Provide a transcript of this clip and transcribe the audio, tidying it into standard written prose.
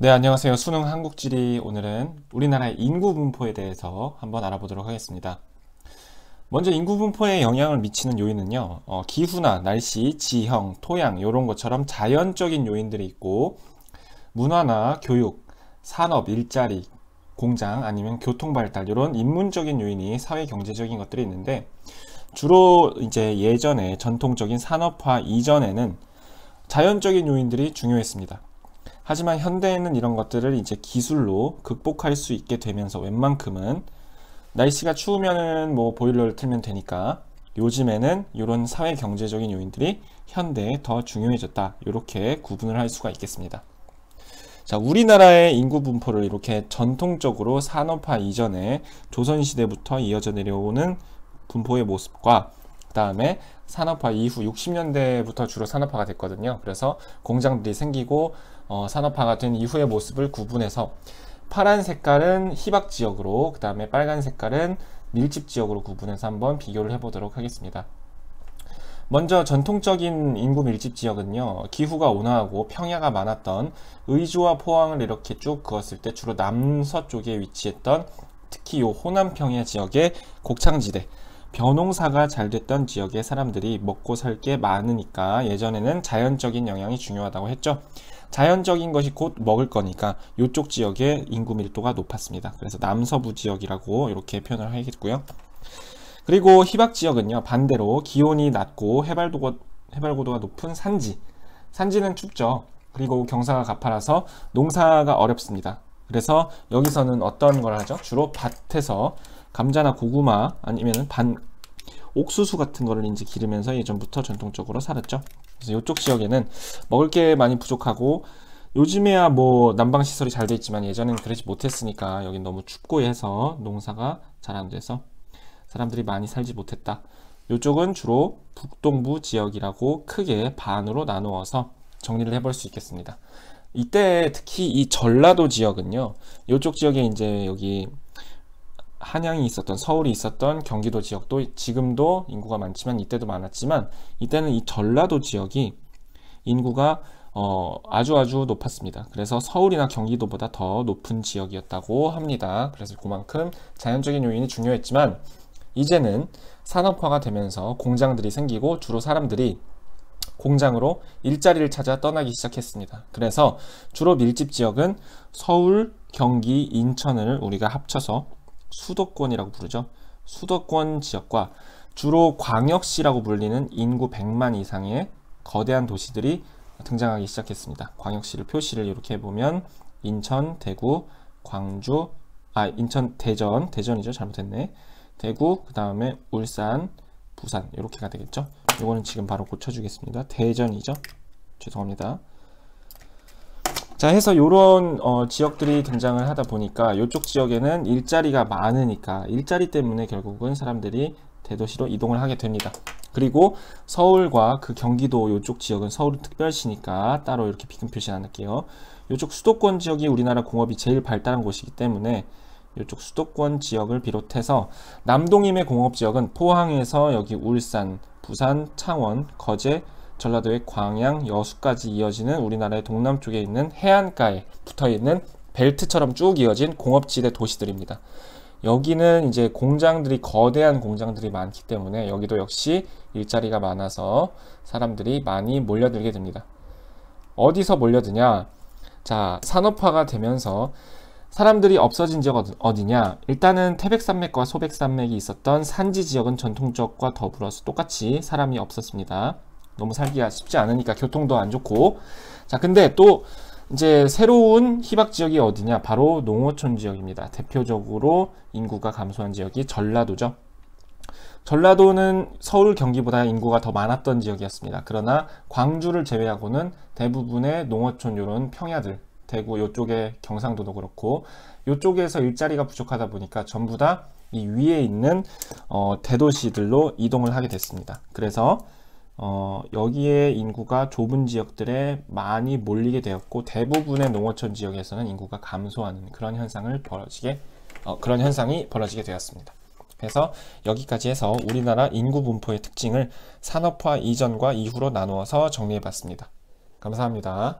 네, 안녕하세요. 수능 한국지리. 오늘은 우리나라의 인구 분포에 대해서 한번 알아보도록 하겠습니다. 먼저 인구 분포에 영향을 미치는 요인은요, 기후나 날씨, 지형, 토양 이런 것처럼 자연적인 요인들이 있고, 문화나 교육, 산업, 일자리, 공장 아니면 교통 발달 이런 인문적인 요인이 사회 경제적인 것들이 있는데, 주로 이제 예전에 전통적인 산업화 이전에는 자연적인 요인들이 중요했습니다. 하지만 현대에는 이런 것들을 이제 기술로 극복할 수 있게 되면서 웬만큼은 날씨가 추우면은 뭐 보일러를 틀면 되니까 요즘에는 이런 사회 경제적인 요인들이 현대에 더 중요해졌다. 이렇게 구분을 할 수가 있겠습니다. 자, 우리나라의 인구 분포를 이렇게 전통적으로 산업화 이전에 조선시대부터 이어져 내려오는 분포의 모습과 그 다음에 산업화 이후 60년대부터 주로 산업화가 됐거든요. 그래서 공장들이 생기고 산업화가 된 이후의 모습을 구분해서 파란 색깔은 희박지역으로, 그 다음에 빨간 색깔은 밀집지역으로 구분해서 한번 비교를 해보도록 하겠습니다. 먼저 전통적인 인구 밀집지역은요, 기후가 온화하고 평야가 많았던 의주와 포항을 이렇게 쭉 그었을 때 주로 남서쪽에 위치했던 특히 이 호남평야 지역의 곡창지대, 벼농사가 잘 됐던 지역의 사람들이 먹고 살 게 많으니까 예전에는 자연적인 영향이 중요하다고 했죠. 자연적인 것이 곧 먹을 거니까 이쪽 지역의 인구 밀도가 높았습니다. 그래서 남서부 지역이라고 이렇게 표현을 하겠고요. 그리고 희박 지역은요, 반대로 기온이 낮고 해발고도가 높은 산지는 춥죠. 그리고 경사가 가파라서 농사가 어렵습니다. 그래서 여기서는 어떤 걸 하죠? 주로 밭에서 감자나 고구마 아니면 옥수수 같은 거를 이제 기르면서 예전부터 전통적으로 살았죠. 그래서 이쪽 지역에는 먹을 게 많이 부족하고, 요즘에야 뭐 난방시설이 잘 돼 있지만 예전엔 그러지 못했으니까 여긴 너무 춥고 해서 농사가 잘 안 돼서 사람들이 많이 살지 못했다. 이쪽은 주로 북동부 지역이라고 크게 반으로 나누어서 정리를 해볼 수 있겠습니다. 이때 특히 이 전라도 지역은요, 이쪽 지역에 이제 여기 한양이 있었던, 서울이 있었던 경기도 지역도 지금도 인구가 많지만 이때도 많았지만, 이때는 이 전라도 지역이 인구가 아주 높았습니다. 그래서 서울이나 경기도보다 더 높은 지역이었다고 합니다. 그래서 그만큼 자연적인 요인이 중요했지만, 이제는 산업화가 되면서 공장들이 생기고 주로 사람들이 공장으로 일자리를 찾아 떠나기 시작했습니다. 그래서 주로 밀집 지역은 서울, 경기, 인천을 우리가 합쳐서 수도권이라고 부르죠. 수도권 지역과 주로 광역시라고 불리는 인구 100만 이상의 거대한 도시들이 등장하기 시작했습니다. 광역시를 표시를 이렇게 해보면 인천, 대구, 광주, 인천, 대전이죠. 잘못했네. 대구, 그 다음에 울산, 부산 이렇게가 되겠죠. 이거는 지금 바로 고쳐주겠습니다. 대전이죠. 죄송합니다. 자, 해서 요런 지역들이 등장을 하다 보니까 이쪽 지역에는 일자리가 많으니까 일자리 때문에 결국은 사람들이 대도시로 이동을 하게 됩니다. 그리고 서울과 그 경기도 이쪽 지역은 서울은 특별시니까 따로 이렇게 비금 표시 안 할게요. 이쪽 수도권 지역이 우리나라 공업이 제일 발달한 곳이기 때문에 이쪽 수도권 지역을 비롯해서 남동임의 공업지역은 포항에서 여기 울산, 부산, 창원, 거제, 전라도의 광양, 여수까지 이어지는 우리나라의 동남쪽에 있는 해안가에 붙어있는 벨트처럼 쭉 이어진 공업지대 도시들입니다. 여기는 이제 공장들이, 거대한 공장들이 많기 때문에 여기도 역시 일자리가 많아서 사람들이 많이 몰려들게 됩니다. 어디서 몰려드냐? 자, 산업화가 되면서 사람들이 없어진 지역 어디냐? 일단은 태백산맥과 소백산맥이 있었던 산지 지역은 전통적과 더불어서 똑같이 사람이 없었습니다. 너무 살기가 쉽지 않으니까 교통도 안 좋고. 자, 근데 또 이제 새로운 희박 지역이 어디냐? 바로 농어촌 지역입니다. 대표적으로 인구가 감소한 지역이 전라도죠. 전라도는 서울, 경기보다 인구가 더 많았던 지역이었습니다. 그러나 광주를 제외하고는 대부분의 농어촌 이런 평야들, 대구 이쪽에 경상도도 그렇고 이쪽에서 일자리가 부족하다 보니까 전부 다 이 위에 있는 대도시들로 이동을 하게 됐습니다. 그래서 여기에 인구가 좁은 지역들에 많이 몰리게 되었고, 대부분의 농어촌 지역에서는 인구가 감소하는 그런 현상이 벌어지게 되었습니다. 그래서 여기까지 해서 우리나라 인구 분포의 특징을 산업화 이전과 이후로 나누어서 정리해 봤습니다. 감사합니다.